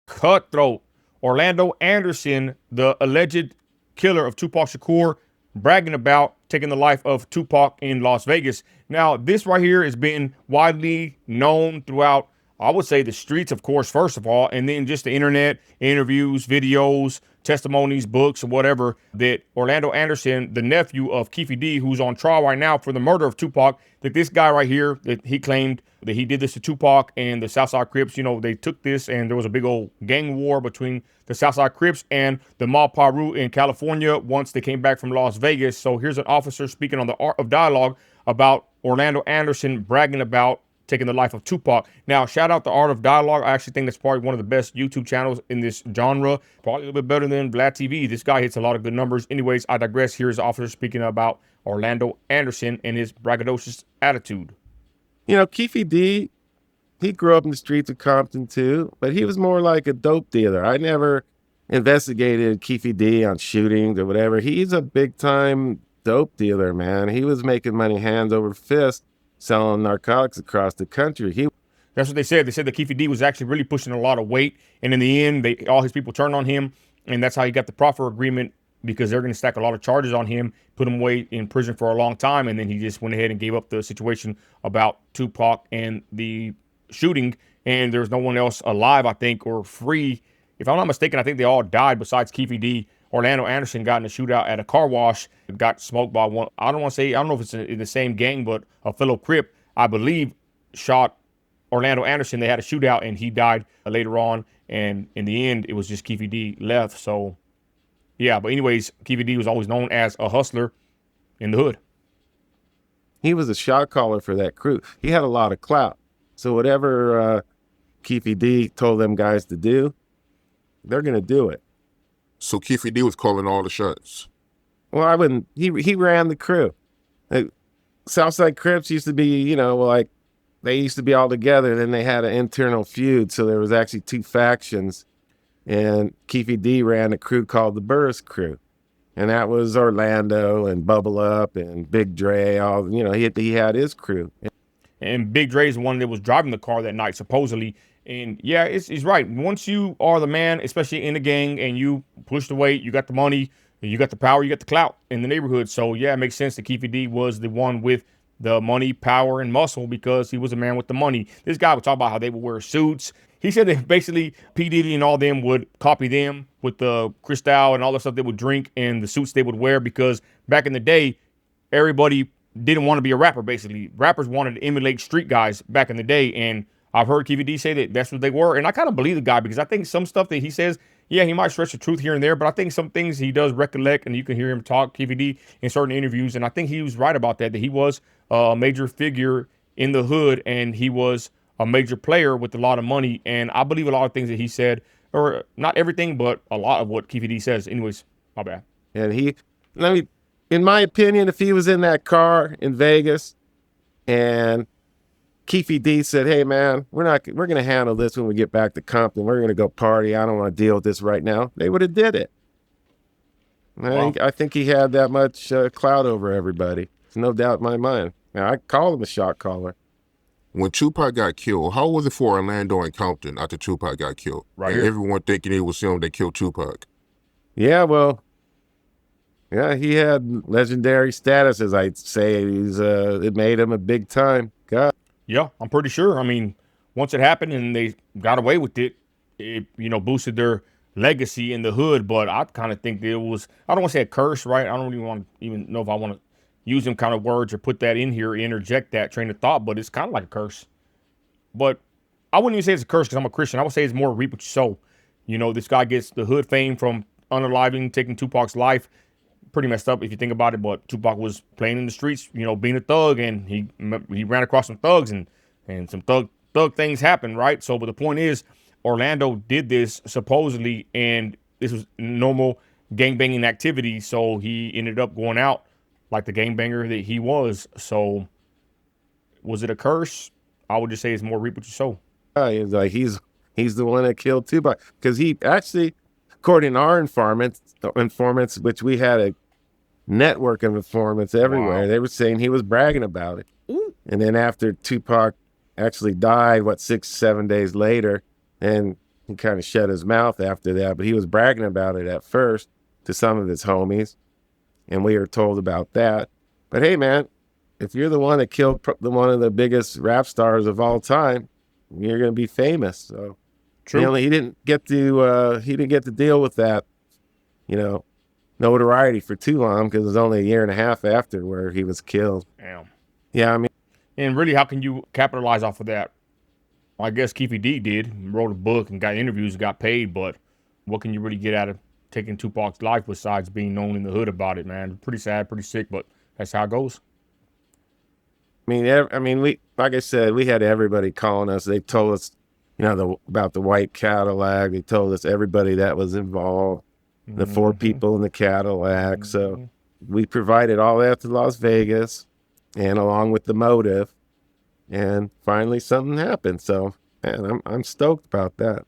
cutthroat. Orlando Anderson, the alleged killer of Tupac Shakur, bragging about taking the life of Tupac in Las Vegas. Now, this right here has been widely known throughout, I would say, the streets, of course, first of all, and then just the internet, interviews, videos, testimonies, books, or whatever, that Orlando Anderson, the nephew of Keefe D, who's on trial right now for the murder of Tupac, that this guy right here, that he claimed that he did this to Tupac and the Southside Crips. They took this and there was a big old gang war between the Southside Crips and the Mob Piru in California once they came back from Las Vegas. So here's an officer speaking on the art of dialogue about Orlando Anderson bragging about taking the life of Tupac. Now, shout out to Art of Dialogue. I actually think that's probably one of the best YouTube channels in this genre. Probably a little bit better than Vlad TV. This guy hits a lot of good numbers. Anyways, I digress. Here's the officer speaking about Orlando Anderson and his braggadocious attitude. Keefe D, he grew up in the streets of Compton too, but he was more like a dope dealer. I never investigated Keefe D on shootings or whatever. He's a big time dope dealer, man. He was making money hand over fist selling narcotics across the country. That's what they said. They said that Keefe D was actually really pushing a lot of weight, and in the end, all his people turned on him, and that's how he got the proffer agreement, because they're going to stack a lot of charges on him, put him away in prison for a long time, and then he just went ahead and gave up the situation about Tupac and the shooting, and there's no one else alive, I think, or free. If I'm not mistaken, I think they all died besides Keefe D. Orlando Anderson got in a shootout at a car wash, got smoked by one. I don't know if it's in the same gang, but a fellow Crip, I believe, shot Orlando Anderson. They had a shootout and he died later on. And in the end, it was just Keefe D left. So, yeah. But anyways, Keefe D was always known as a hustler in the hood. He was a shot caller for that crew. He had a lot of clout. So whatever Keefe D told them guys to do, they're going to do it. So Keffe D was calling all the shots. Well, I wouldn't. He ran the crew. Southside Crips used to be, like they used to be all together. Then they had an internal feud, so there was actually two factions. And Keffe D ran a crew called the Burris Crew, and that was Orlando and Bubble Up and Big Dre. He had his crew. And Big Dre is the one that was driving the car that night, supposedly. And yeah, he's right. Once you are the man, especially in the gang, and you push the weight, you got the money, you got the power, you got the clout in the neighborhood. So yeah, it makes sense that Keefe D was the one with the money, power, and muscle, because he was a man with the money. This guy would talk about how they would wear suits. He said that basically P. Diddy and all them would copy them with the Cristal and all the stuff they would drink and the suits they would wear, because back in the day, everybody didn't want to be a rapper, basically. Rappers wanted to emulate street guys back in the day, and I've heard Keefe D say that that's what they were, and I kind of believe the guy, because I think some stuff that he says, yeah, he might stretch the truth here and there, but I think some things he does recollect, and you can hear him talk, Keefe D, in certain interviews, and I think he was right about that he was a major figure in the hood, and he was a major player with a lot of money, and I believe a lot of things that he said, or not everything, but a lot of what Keefe D says. Anyways, my bad. And in my opinion, if he was in that car in Vegas and Keefe D said, "Hey man, we're going to handle this when we get back to Compton. We're going to go party. I don't want to deal with this right now," they would have did it. I think he had that much clout over everybody. There's no doubt in my mind. Now, I call him a shot caller. When Tupac got killed, how was it for Orlando and Compton after Tupac got killed? Right and here. Everyone thinking it was him that killed Tupac. Yeah, well, yeah, he had legendary status, as I'd say. It made him a big time guy. Yeah, I'm pretty sure. I mean, once it happened and they got away with it, it boosted their legacy in the hood. But I kind of think that it was, I don't want to say a curse, right? I don't even know if I want to use them kind of words or put that in here, interject that train of thought, but it's kind of like a curse. But I wouldn't even say it's a curse because I'm a Christian. I would say it's more reap what you sow. This guy gets the hood fame from unaliving, taking Tupac's life. Pretty messed up if you think about it, but Tupac was playing in the streets, being a thug, and he ran across some thugs, and some thug things happened, right? So, but the point is, Orlando did this supposedly, and this was normal gangbanging activity, so he ended up going out like the gangbanger that he was. So, was it a curse? I would just say it's more reap what you sow. He's the one that killed Tupac, because he actually, according to our informants, which we had a network of informants everywhere, They were saying he was bragging about it. Ooh. And then after Tupac actually died, 6-7 days later, and He kind of shut his mouth after that, but he was bragging about it at first to some of his homies, and we were told about that. But hey, man, if you're the one that killed one of the biggest rap stars of all time, you're gonna be famous. So True. he didn't get to deal with that, notoriety for too long, because it was only a year and a half after where he was killed. Damn. Yeah, I mean, And really, how can you capitalize off of that? I guess Keefe D did, wrote a book and got interviews and got paid, but what can you really get out of taking Tupac's life besides being known in the hood about it, man? Pretty sad, pretty sick, but that's how it goes. we, like I said, we had everybody calling us. They told us, about the white Cadillac. They told us everybody that was involved, the four people in the Cadillac. So we provided all that to Las Vegas, and along with the motive, and finally something happened. So, man, I'm stoked about that.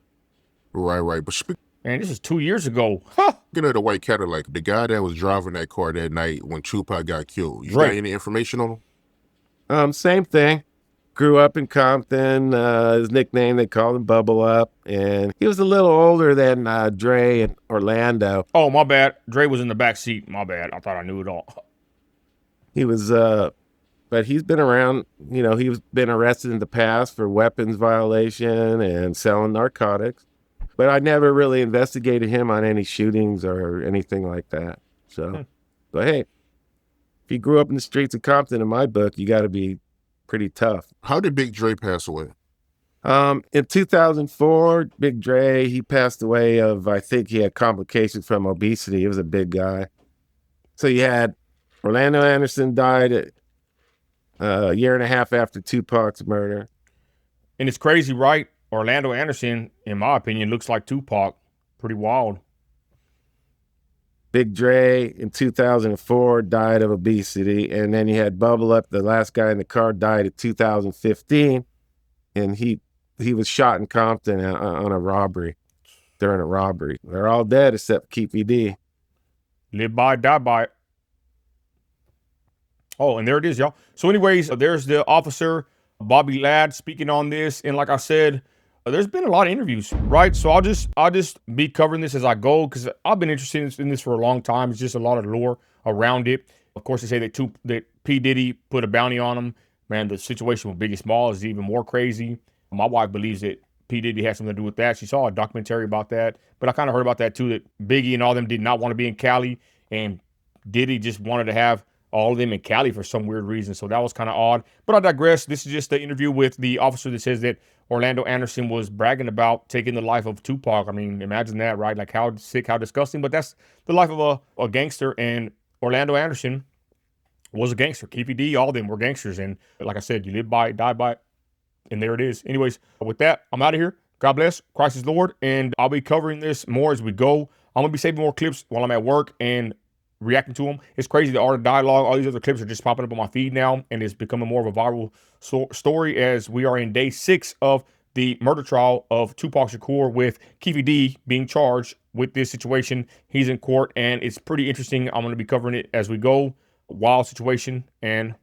Right. But Man, this is 2 years ago. Huh. speaking of the white Cadillac, the guy that was driving that car that night when Tupac got killed, you Right. got any information on him? Same thing. Grew up in Compton. His nickname, they called him Bubble Up, and he was a little older than Dre and Orlando. Oh, my bad. Dre was in the back seat. My bad. I thought I knew it all. He was, but he's been around. He's been arrested in the past for weapons violation and selling narcotics. But I never really investigated him on any shootings or anything like that. So, but hey, if you grew up in the streets of Compton, in my book, you got to be pretty tough. How did Big Dre pass away? In 2004, Big Dre, he passed away of, I think he had complications from obesity. He was a big guy. So you had Orlando Anderson died a year and a half after Tupac's murder. And it's crazy, right? Orlando Anderson, in my opinion, looks like Tupac. Pretty wild. Big Dre in 2004 died of obesity. And then you had Bubble Up, the last guy in the car, died in 2015. And he was shot in Compton on a robbery, during a robbery. They're all dead except Keefe D. Live by, die by. Oh, and there it is, y'all. So anyways, there's the officer, Bobby Ladd, speaking on this. And like I said, there's been a lot of interviews, right? So I'll just be covering this as I go, because I've been interested in this for a long time. It's just a lot of lore around it. Of course, they say that P. Diddy put a bounty on him. Man, the situation with Biggie Small is even more crazy. My wife believes that P. Diddy had something to do with that. She saw a documentary about that. But I kind of heard about that too, that Biggie and all them did not want to be in Cali, and Diddy just wanted to have all of them in Cali for some weird reason. So that was kind of odd. But I digress. This is just the interview with the officer that says that Orlando Anderson was bragging about taking the life of Tupac. I mean, imagine that, right? Like, how sick, how disgusting. But that's the life of a gangster. And Orlando Anderson was a gangster. Keefe D, all of them were gangsters. And like I said, you live by it, die by it. And there it is. Anyways, with that, I'm out of here. God bless. Christ is Lord. And I'll be covering this more as we go. I'm going to be saving more clips while I'm at work and reacting to them. It's crazy. The art of dialogue, all these other clips are just popping up on my feed now, and it's becoming more of a viral story as we are in day 6 of the murder trial of Tupac Shakur, with Keefe D being charged with this situation. He's in court, and it's pretty interesting. I'm going to be covering it as we go. Wild situation, and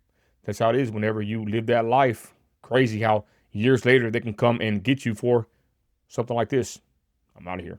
that's how it is whenever you live that life. Crazy how years later they can come and get you for something like this. I'm out of here.